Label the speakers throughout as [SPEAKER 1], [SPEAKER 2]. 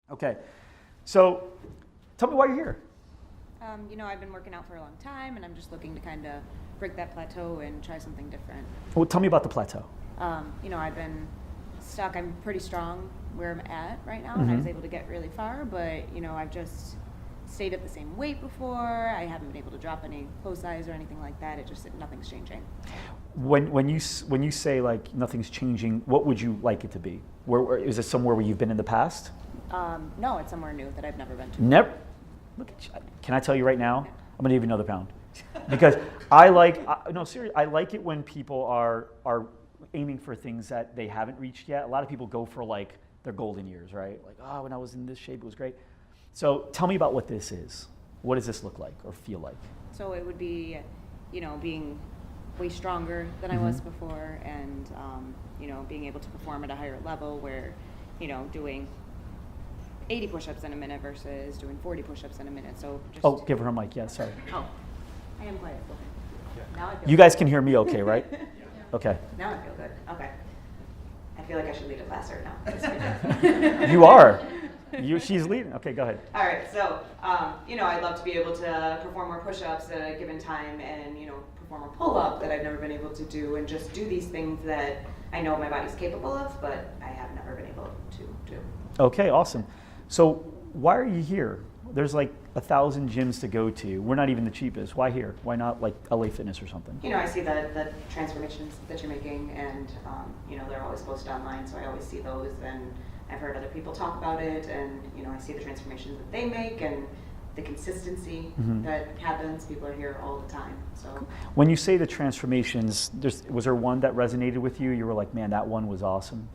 [SPEAKER 1] Okay, so tell me why you're here.
[SPEAKER 2] I've been working out for a long time, and I'm just looking to kind of break that plateau and try something different.
[SPEAKER 1] Well, tell me about the plateau.
[SPEAKER 2] I've been stuck. I'm pretty strong where I'm at right now, and I was able to get really far, but, I've just stayed at the same weight before. I haven't been able to drop any clothes size or anything like that. Nothing's changing.
[SPEAKER 1] When you say like nothing's changing, what would you like it to be? Where is it somewhere where you've been in the past?
[SPEAKER 2] No, it's somewhere new that I've never been to.
[SPEAKER 1] Never. Look at you. Can I tell you right now? I'm gonna give you another pound because I like it when people are aiming for things that they haven't reached yet. A lot of people go for like their golden years, right? Like, oh, when I was in this shape, it was great. So tell me about what this is. What does this look like or feel like?
[SPEAKER 2] So it would be, being way stronger than I was before, and being able to perform at a higher level where, doing 80 push-ups in a minute versus doing 40 push-ups in a minute. So just
[SPEAKER 1] give her a mic. Yeah, sorry.
[SPEAKER 2] Oh, I am quiet. Okay. Now I feel
[SPEAKER 1] You guys can hear me okay, right? Okay.
[SPEAKER 2] Now I feel good. Okay. I feel like I should lead a class right now.
[SPEAKER 1] You are. She's leading. Okay, go ahead.
[SPEAKER 2] All right. So, I'd love to be able to perform more push-ups at a given time, and perform a pull-up that I've never been able to do, and just do these things that I know my body's capable of, but I have never been able to do.
[SPEAKER 1] Okay, awesome. So why are you here? There's like 1,000 gyms to go to. We're not even the cheapest. Why here? Why not like LA Fitness or something?
[SPEAKER 2] I see the transformations that you're making, and they're always posted online, so I always see those, and I've heard other people talk about it, and I see the transformations that they make and the consistency that happens. People are here all the time. So
[SPEAKER 1] when you say the transformations, was there one that resonated with you? You were like, man, that one was awesome.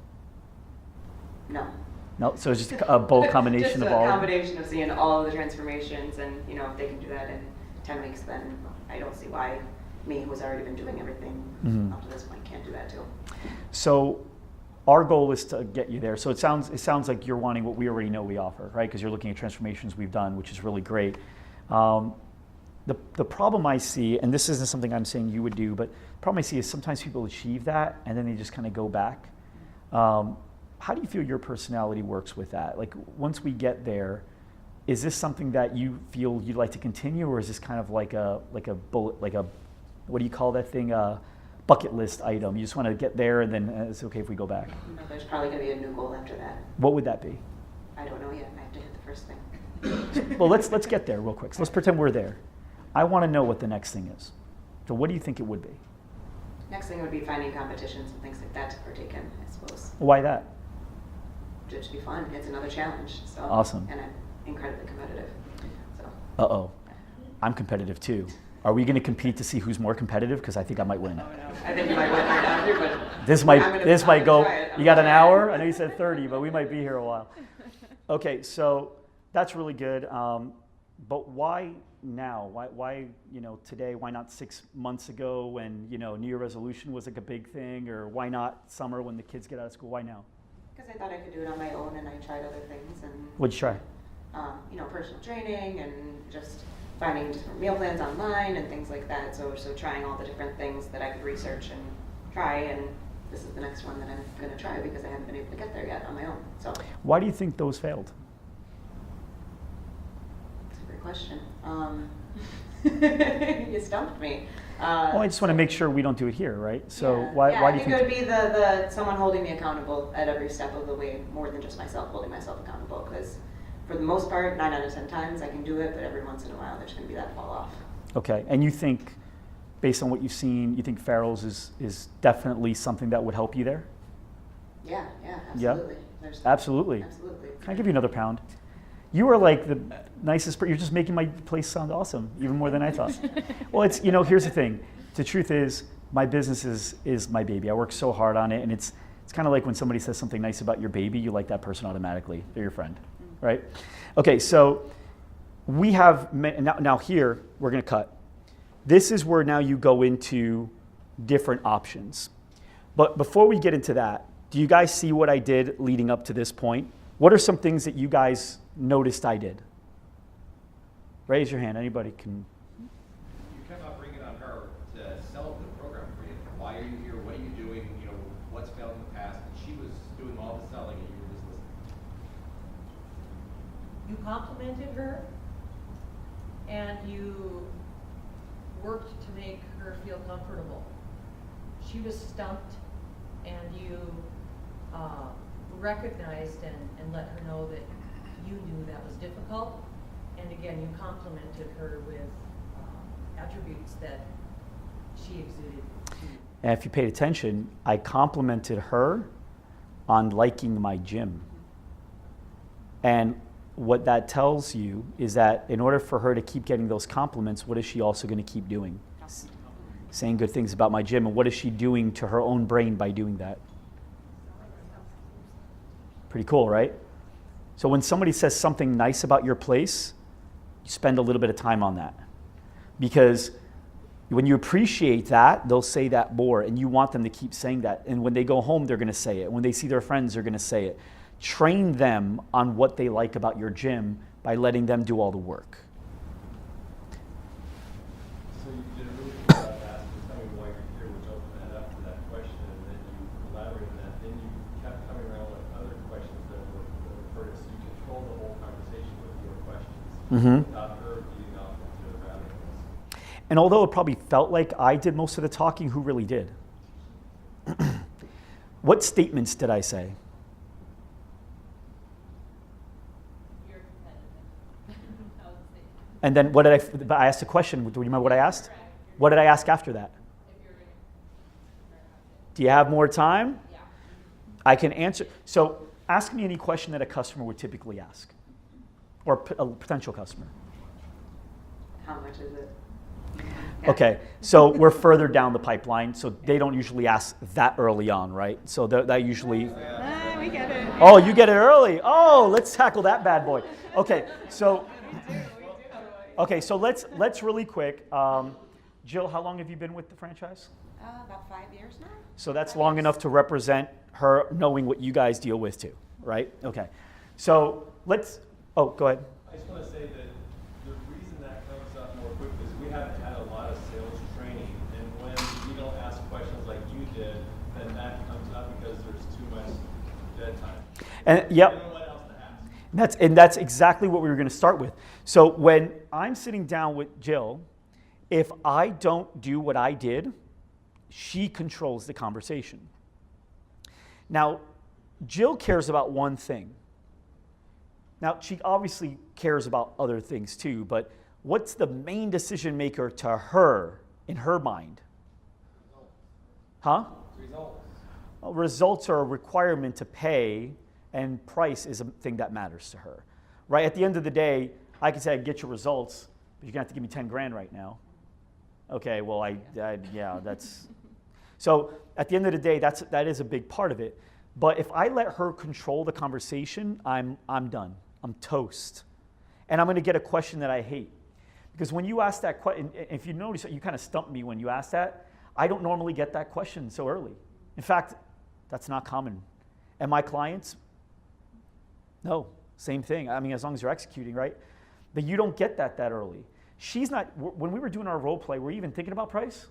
[SPEAKER 2] No.
[SPEAKER 1] No, so it's just a bold combination of all.
[SPEAKER 2] Just a combination of seeing all of the transformations, and if they can do that in 10 weeks, then I don't see why me, who's already been doing everything up to this point, can't do that too.
[SPEAKER 1] So our goal is to get you there. So it sounds like you're wanting what we already know we offer, right? Because you're looking at transformations we've done, which is really great. The problem I see, and this isn't something I'm saying you would do, but the problem I see is sometimes people achieve that and then they just kind of go back. How do you feel your personality works with that? Like once we get there, is this something that you feel you'd like to continue, or is this kind of like a bullet, like a, what do you call that thing? Bucket list item. You just want to get there and then it's okay if we go back.
[SPEAKER 2] No, there's probably going to be a new goal after that.
[SPEAKER 1] What would that be?
[SPEAKER 2] I don't know yet. I have to hit the first thing.
[SPEAKER 1] Well, let's get there real quick. So let's pretend we're there. I want to know what the next thing is. So what do you think it would be?
[SPEAKER 2] Next thing would be finding competitions and things like that to partake in, I suppose.
[SPEAKER 1] Why that?
[SPEAKER 2] It should be fun. It's another challenge. So
[SPEAKER 1] awesome.
[SPEAKER 2] And I'm incredibly competitive. So.
[SPEAKER 1] Uh-oh. I'm competitive too. Are we going to compete to see who's more competitive? Because I think I might win.
[SPEAKER 2] Oh, no. I think you might win right after, but
[SPEAKER 1] this might go. You got an hour? I know you said 30, but we might be here a while. Okay, so that's really good. But why now? Why today? Why not 6 months ago when New Year resolution was like a big thing, or why not summer when the kids get out of school? Why now?
[SPEAKER 2] Because I thought I could do it on my own, and I tried other things. And
[SPEAKER 1] what'd you try?
[SPEAKER 2] Personal training and just finding different meal plans online and things like that. So trying all the different things that I could research and try, and this is the next one that I'm going to try because I haven't been able to get there yet on my own. So
[SPEAKER 1] why do you think those failed?
[SPEAKER 2] That's a great question. You stumped me.
[SPEAKER 1] Well, I just want to make sure we don't do it here, right? So
[SPEAKER 2] yeah,
[SPEAKER 1] why
[SPEAKER 2] I
[SPEAKER 1] do you
[SPEAKER 2] think
[SPEAKER 1] think
[SPEAKER 2] it would be the someone holding me accountable at every step of the way, more than just myself holding myself accountable, because for the most part, 9 out of 10 times I can do it, but every once in a while there's going to be that fall off.
[SPEAKER 1] Okay, and you think, based on what you've seen, you think Farrell's is definitely something that would help you there?
[SPEAKER 2] Yeah, absolutely.
[SPEAKER 1] Yeah? Absolutely.
[SPEAKER 2] Absolutely.
[SPEAKER 1] Can I give you another pound? You are like the nicest person. You're just making my place sound awesome, even more than I thought. Well, it's here's the thing. The truth is, my business is my baby. I work so hard on it, and it's kind of like when somebody says something nice about your baby, you like that person automatically. They're your friend, right? Okay, so we have now here we're going to cut. This is where now you go into different options. But before we get into that, do you guys see what I did leading up to this point? What are some things that you guys noticed I did? Raise your hand. Anybody can.
[SPEAKER 3] You kept on bringing on her to sell the program for you. Why are you here? What are you doing? What's failed in the past? And she was doing all the selling, and you were just
[SPEAKER 4] You complimented her, and you worked to make her feel comfortable. She was stumped, and you recognized and let her know that you knew that was difficult. And again, you complimented her with attributes that she exuded to you.
[SPEAKER 1] And if you paid attention, I complimented her on liking my gym. And what that tells you is that in order for her to keep getting those compliments, what is she also going to keep doing? Saying good things about my gym. And what is she doing to her own brain by doing that? Pretty cool, right? So when somebody says something nice about your place, you spend a little bit of time on that. Because when you appreciate that, they'll say that more, and you want them to keep saying that. And when they go home, they're going to say it. When they see their friends, they're going to say it. Train them on what they like about your gym by letting them do all the work.
[SPEAKER 5] So you did a really good job asking, tell me why you're here, which opened that up to that question, and then you elaborated on that. Then you kept coming around with other questions that were referred to. So you controlled the whole conversation with your questions. Without her leading off into the rabbit holes.
[SPEAKER 1] And although it probably felt like I did most of the talking, who really did? What statements did I say?
[SPEAKER 6] You're competitive. That was the statement.
[SPEAKER 1] And then what did I, but I asked a question. Do you remember what I asked? What did I ask after that?
[SPEAKER 6] If you're going to
[SPEAKER 1] Do you have more time?
[SPEAKER 6] yeah.
[SPEAKER 1] I can answer. So ask me any question that a customer would typically ask, or a potential customer.
[SPEAKER 2] How much is it?
[SPEAKER 1] Okay, so we're further down the pipeline, so they don't usually ask that early on, right? So that usually.
[SPEAKER 2] We get it.
[SPEAKER 1] Oh, you get it early. Oh, let's tackle that bad boy. Okay, so. Okay, so let's really quick. Jill, how long have you been with the franchise?
[SPEAKER 2] About 5 years now.
[SPEAKER 1] So that's long enough to represent her knowing what you guys deal with too, right? Okay, so let's. Oh, go ahead.
[SPEAKER 5] I just want to say that the reason that comes up more quickly is we haven't had a lot of sales training, and when you don't ask questions like you did, then that comes up because there's too much dead time.
[SPEAKER 1] And
[SPEAKER 5] You
[SPEAKER 1] yep.
[SPEAKER 5] don't know what else to ask.
[SPEAKER 1] That's exactly what we were going to start with. So when I'm sitting down with Jill, if I don't do what I did, she controls the conversation. Now, Jill cares about one thing. Now, she obviously cares about other things too, but what's the main decision maker to her in her mind? Huh?
[SPEAKER 5] Results.
[SPEAKER 1] Well, results are a requirement to pay, and price is a thing that matters to her, right? At the end of the day, I can say I can get your results, but you're gonna have to give me 10 grand right now. Okay, well, yeah, that's. So at the end of the day, that is a big part of it. But if I let her control the conversation, I'm done. I'm toast. And I'm gonna get a question that I hate. Because when you ask that question, if you notice, you kind of stumped me when you asked that. I don't normally get that question so early. In fact, that's not common. And my clients, no, same thing. I mean, as long as you're executing, right? But you don't get that early. She's not, when we were doing our role play, were you even thinking about price?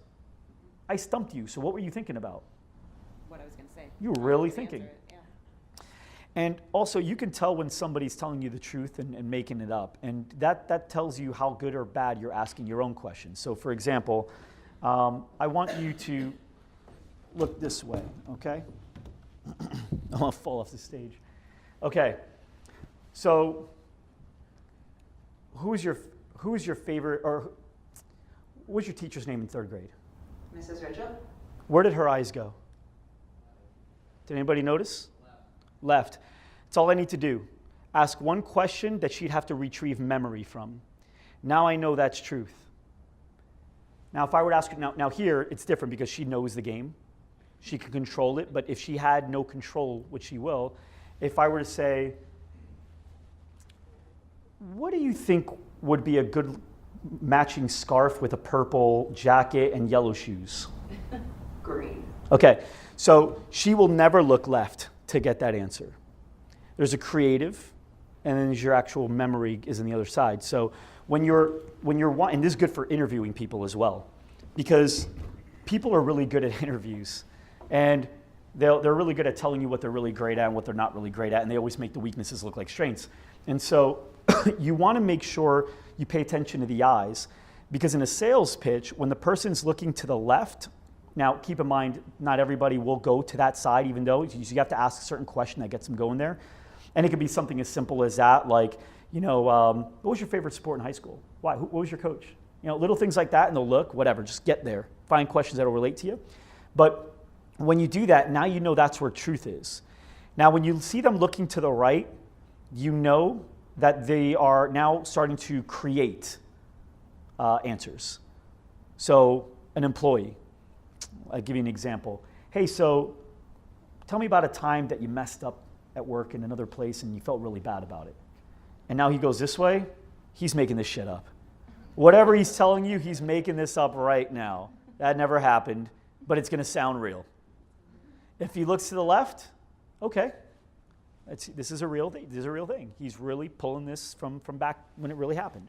[SPEAKER 1] I stumped you, so what were you thinking about?
[SPEAKER 2] What I was going to say.
[SPEAKER 1] You were really
[SPEAKER 2] Answer
[SPEAKER 1] thinking.
[SPEAKER 2] it, yeah.
[SPEAKER 1] And also, you can tell when somebody's telling you the truth and making it up. And that tells you how good or bad you're asking your own questions. So for example, I want you to look this way, okay? I want to fall off the stage. Okay, so who is your favorite, or what was your teacher's name in 3rd grade?
[SPEAKER 2] Mrs. Ridgel?
[SPEAKER 1] Where did her eyes go? Did anybody notice? Left. That's all I need to do. Ask one question that she'd have to retrieve memory from. Now I know that's truth. Now if I were to ask her, now here it's different because she knows the game. She can control it, but if she had no control, which she will, if I were to say, what do you think would be a good matching scarf with a purple jacket and yellow shoes?
[SPEAKER 2] Green.
[SPEAKER 1] Okay, so she will never look left to get that answer. There's a creative, and then there's your actual memory is on the other side. So when you're and this is good for interviewing people as well, because people are really good at interviews, and they're really good at telling you what they're really great at and what they're not really great at, and they always make the weaknesses look like strengths. And so you want to make sure you pay attention to the eyes, because in a sales pitch, when the person's looking to the left, now keep in mind, not everybody will go to that side, even though you have to ask a certain question that gets them going there. And it could be something as simple as that, like, what was your favorite sport in high school? Why? What was your coach? Little things like that, and they'll look, whatever, just get there. Find questions that will relate to you. But when you do that, now you know that's where truth is. Now, when you see them looking to the right, you know that they are now starting to create answers. So, an employee, I'll give you an example. Hey, so tell me about a time that you messed up at work in another place and you felt really bad about it. And now he goes this way, he's making this shit up. Whatever he's telling you, he's making this up right now. That never happened, but it's going to sound real. If he looks to the left, okay, this is a real thing. This is a real thing. He's really pulling this from back when it really happened.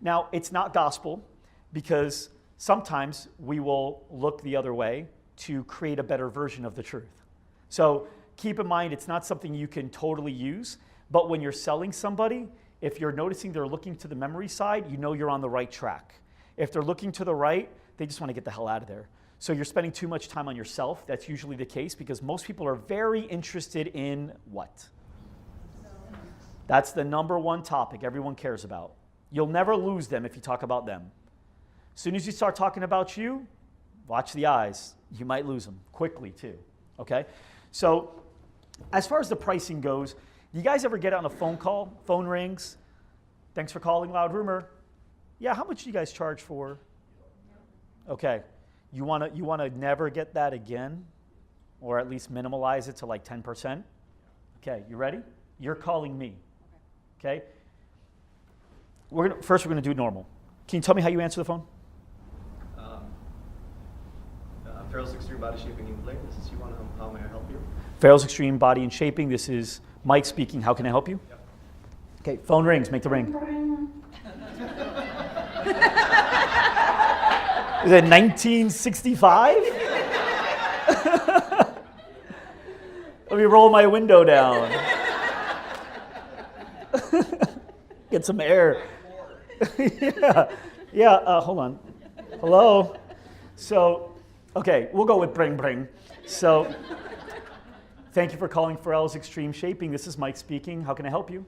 [SPEAKER 1] Now, it's not gospel, because sometimes we will look the other way to create a better version of the truth. So keep in mind, it's not something you can totally use, but when you're selling somebody, if you're noticing they're looking to the memory side, you know you're on the right track. If they're looking to the right, they just want to get the hell out of there. So you're spending too much time on yourself. That's usually the case, because most people are very interested in what? That's the number one topic everyone cares about. You'll never lose them if you talk about them. As soon as you start talking about you, watch the eyes. You might lose them quickly too, okay? So as far as the pricing goes, you guys ever get on a phone call? Phone rings. Thanks for calling, Loud Rumor. Yeah, how much do you guys charge for? Okay. You want to never get that again, or at least minimalize it to like 10%? Okay, you ready? You're calling me. Okay? First we're going to do normal. Can you tell me how you answer the phone?
[SPEAKER 7] Farrell's Extreme Body Shaping and Bling. This is you. How may I help you?
[SPEAKER 1] Farrell's Extreme Body and Shaping. This is Mike speaking. How can I help you?
[SPEAKER 7] Yep.
[SPEAKER 1] Okay, phone rings. Make the ring. Is it 1965? Let me roll my window down. Get some air. Yeah, hold on. Hello? So, okay, we'll go with bring bring. So, thank you for calling Farrell's Extreme Shaping. This is Mike speaking. How can I help you?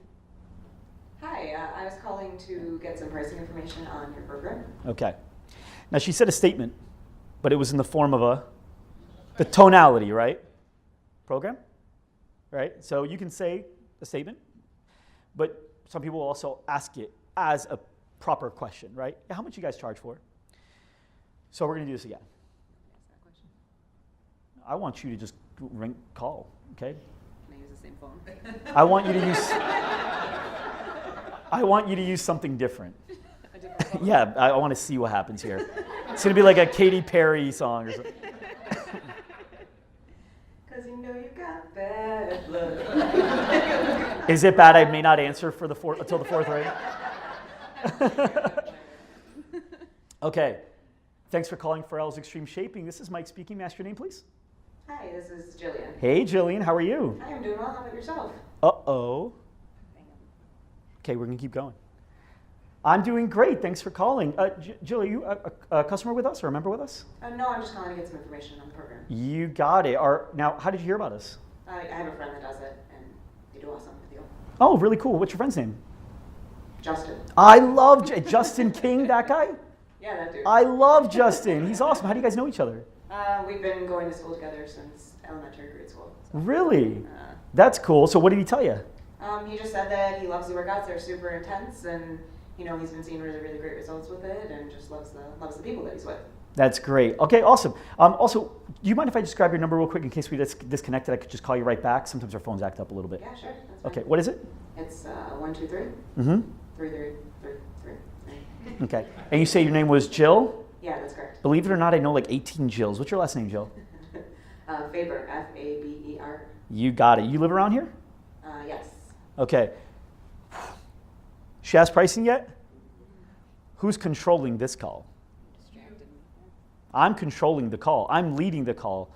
[SPEAKER 2] Hi, I was calling to get some pricing information on your program.
[SPEAKER 1] Okay. Now, she said a statement, but it was in the form of the tonality, right? Program? Right? So you can say a statement, but some people will also ask it as a proper question, right? Yeah, how much you guys charge for? So we're going to do this again. I want you to just call, okay?
[SPEAKER 2] Can I use the same phone?
[SPEAKER 1] I want you to use something different.
[SPEAKER 2] A different phone?
[SPEAKER 1] Yeah, I want to see what happens here. It's going to be like a Katy Perry song or something.
[SPEAKER 2] Because you know you got bad blood.
[SPEAKER 1] Is it bad I may not answer for until the fourth ring? Okay. Thanks for calling Farrell's Extreme Shaping. This is Mike speaking. May I ask your name, please?
[SPEAKER 2] Hi, this is Jillian.
[SPEAKER 1] Hey, Jillian. How are you?
[SPEAKER 2] Hi, I'm doing well. How about yourself?
[SPEAKER 1] Uh-oh. Okay, we're going to keep going. I'm doing great. Thanks for calling. Jill, are you a customer with us or a member with us?
[SPEAKER 2] No, I'm just calling to get some information on the program.
[SPEAKER 1] You got it. Now, how did you hear about us?
[SPEAKER 2] I have a friend that does it, and they do awesome with you.
[SPEAKER 1] Oh, really cool. What's your friend's name?
[SPEAKER 2] Justin.
[SPEAKER 1] I love Justin King, that guy?
[SPEAKER 2] Yeah, that dude.
[SPEAKER 1] I love Justin. He's awesome. How do you guys know each other?
[SPEAKER 2] We've been going to school together since elementary grade school. So,
[SPEAKER 1] Really? That's cool. So what did he tell you?
[SPEAKER 2] he just said that he loves the workouts. They're super intense, and he's been seeing really, really great results with it, and just loves the people that he's with.
[SPEAKER 1] That's great. Okay, awesome. Also, do you mind if I just grab your number real quick in case we disconnected? I could just call you right back. Sometimes our phones act up a little bit.
[SPEAKER 2] Yeah, sure. That's fine.
[SPEAKER 1] Okay, what is it?
[SPEAKER 2] It's 123
[SPEAKER 1] Mm-hmm.
[SPEAKER 2] 3333.
[SPEAKER 1] Okay. And you say your name was Jill?
[SPEAKER 2] Yeah, that's correct.
[SPEAKER 1] Believe it or not, I know like 18 Jills. What's your last name, Jill?
[SPEAKER 2] Faber, Faber.
[SPEAKER 1] You got it. You live around here?
[SPEAKER 2] Yes.
[SPEAKER 1] Okay. She has pricing yet? Who's controlling this call? I'm controlling the call. I'm leading the call.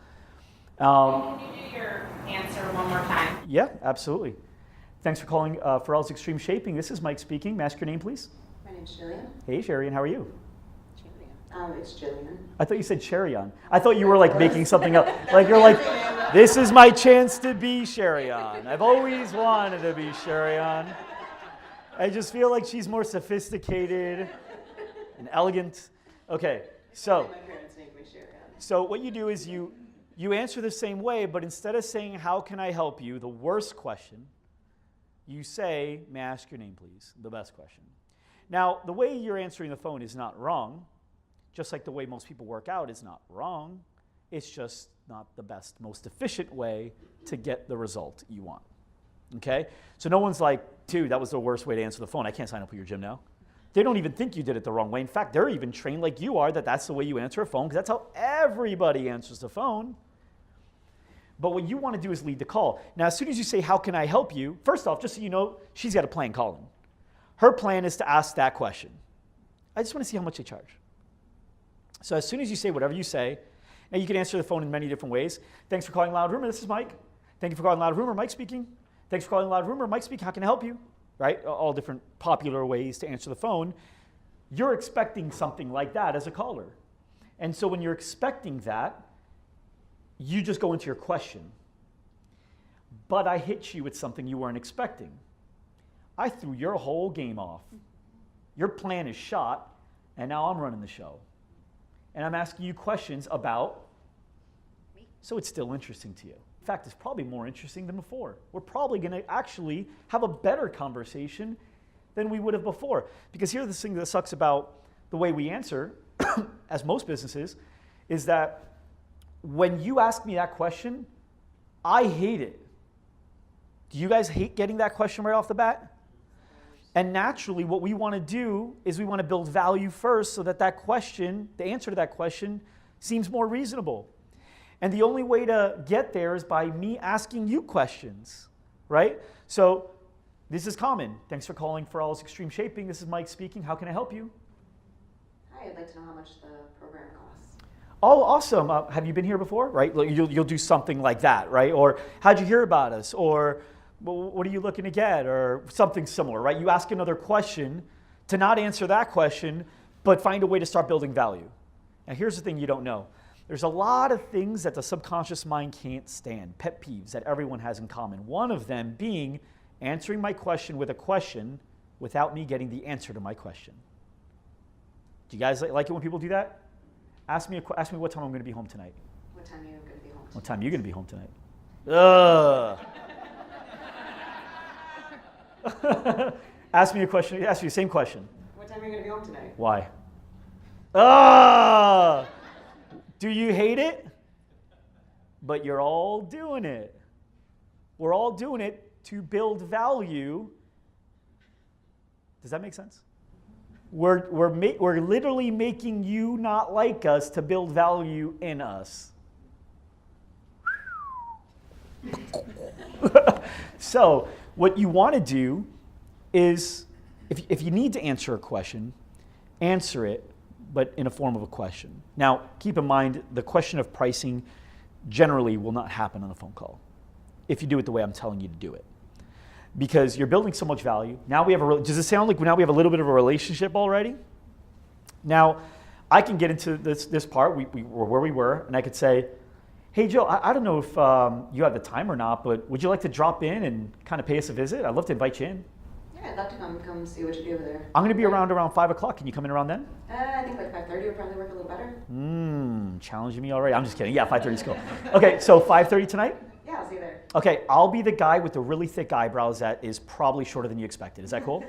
[SPEAKER 6] Can you do your answer one more time?
[SPEAKER 1] Yeah, absolutely. Thanks for calling Pharrell's Extreme Shaping. This is Mike speaking. May I ask your name, please?
[SPEAKER 2] My name's Jillian.
[SPEAKER 1] Hey, Sherian, how are you?
[SPEAKER 2] It's Jillian.
[SPEAKER 1] I thought you said Sherian. I thought you were like making something up. Like you're like, this is my chance to be Sherian. I've always wanted to be Sherian. I just feel like she's more sophisticated and elegant. Okay, so
[SPEAKER 2] My parents named me Sherian.
[SPEAKER 1] so what you do is you answer the same way, but instead of saying, how can I help you, the worst question, you say, may I ask your name, please, the best question. Now, the way you're answering the phone is not wrong, just like the way most people work out is not wrong. It's just not the best, most efficient way to get the result you want. Okay? So no one's like, dude, that was the worst way to answer the phone. I can't sign up for your gym now. They don't even think you did it the wrong way. In fact, they're even trained like you are that that's the way you answer a phone because that's how everybody answers the phone. But what you want to do is lead the call. Now, as soon as you say, how can I help you? First off, just so you know, she's got a plan calling. Her plan is to ask that question. I just want to see how much they charge. So as soon as you say whatever you say, now you can answer the phone in many different ways. Thanks for calling Loud Rumor. This is Mike. Thank you for calling Loud Rumor. Mike speaking. Thanks for calling Loud Rumor. Mike speaking. How can I help you? Right? All different popular ways to answer the phone. You're expecting something like that as a caller. And so when you're expecting that, you just go into your question. But I hit you with something you weren't expecting. I threw your whole game off. Your plan is shot, and now I'm running the show. And I'm asking you questions about me. So it's still interesting to you. In fact, it's probably more interesting than before. We're probably going to actually have a better conversation than we would have before. Because here's the thing that sucks about the way we answer, as most businesses, is that when you ask me that question, I hate it. Do you guys hate getting that question right off the bat? And naturally, what we want to do is we want to build value first so that that question, the answer to that question, seems more reasonable. And the only way to get there is by me asking you questions, right? So this is common. Thanks for calling Pharrell's Extreme Shaping. This is Mike speaking. How can I help you?
[SPEAKER 2] Hi, I'd like to know how much the program costs.
[SPEAKER 1] Oh, awesome. Have you been here before, right? You'll do something like that, right? Or how'd you hear about us? Or well, what are you looking to get? Or something similar, right? You ask another question to not answer that question, but find a way to start building value. Now, here's the thing you don't know. There's a lot of things that the subconscious mind can't stand, pet peeves that everyone has in common. One of them being answering my question with a question without me getting the answer to my question. Do you guys like it when people do that? Ask me what time I'm going to be home tonight.
[SPEAKER 2] What time are you going to be home?
[SPEAKER 1] What time are you going to be home tonight? Ugh. Ask me a question. Ask you the same question.
[SPEAKER 2] What time are you going to be home tonight?
[SPEAKER 1] Why? Ah! Do you hate it? But you're all doing it. We're all doing it to build value. Does that make sense? We're literally making you not like us to build value in us. So what you want to do is, if you need to answer a question, answer it, but in a form of a question. Now, keep in mind, the question of pricing generally will not happen on a phone call if you do it the way I'm telling you to do it. Because you're building so much value. Now we have does it sound like now we have a little bit of a relationship already? Now, I can get into this part, we were where we were, and I could say, hey, Joe, I don't know if you have the time or not, but would you like to drop in and kind of pay us a visit? I'd love to invite you in.
[SPEAKER 2] Yeah, I'd love to come see what you do over there.
[SPEAKER 1] I'm going to be around 5 o'clock. Can you come in around then?
[SPEAKER 2] I think like 5:30 would probably work a little better.
[SPEAKER 1] Challenging me already. I'm just kidding. Yeah, 5:30 is cool. Okay, so 5:30 tonight?
[SPEAKER 2] Yeah, I'll see you there.
[SPEAKER 1] Okay, I'll be the guy with the really thick eyebrows that is probably shorter than you expected. Is that cool?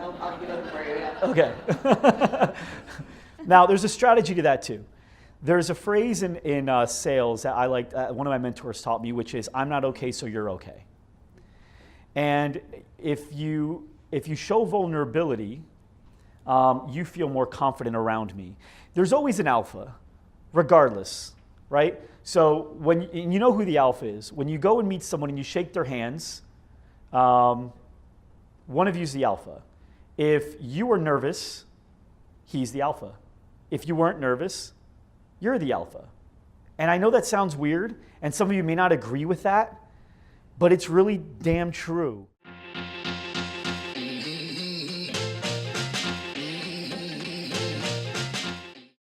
[SPEAKER 2] I'll be looking for you, yeah.
[SPEAKER 1] Okay. Now, there's a strategy to that too. There's a phrase in sales that I like, one of my mentors taught me, which is, I'm not okay, so you're okay. And if you show vulnerability, you feel more confident around me. There's always an alpha, regardless, right? So and you know who the alpha is. When you go and meet someone and you shake their hands, one of you is the alpha. If you were nervous, he's the alpha. If you weren't nervous, you're the alpha. And I know that sounds weird, and some of you may not agree with that, but it's really damn true.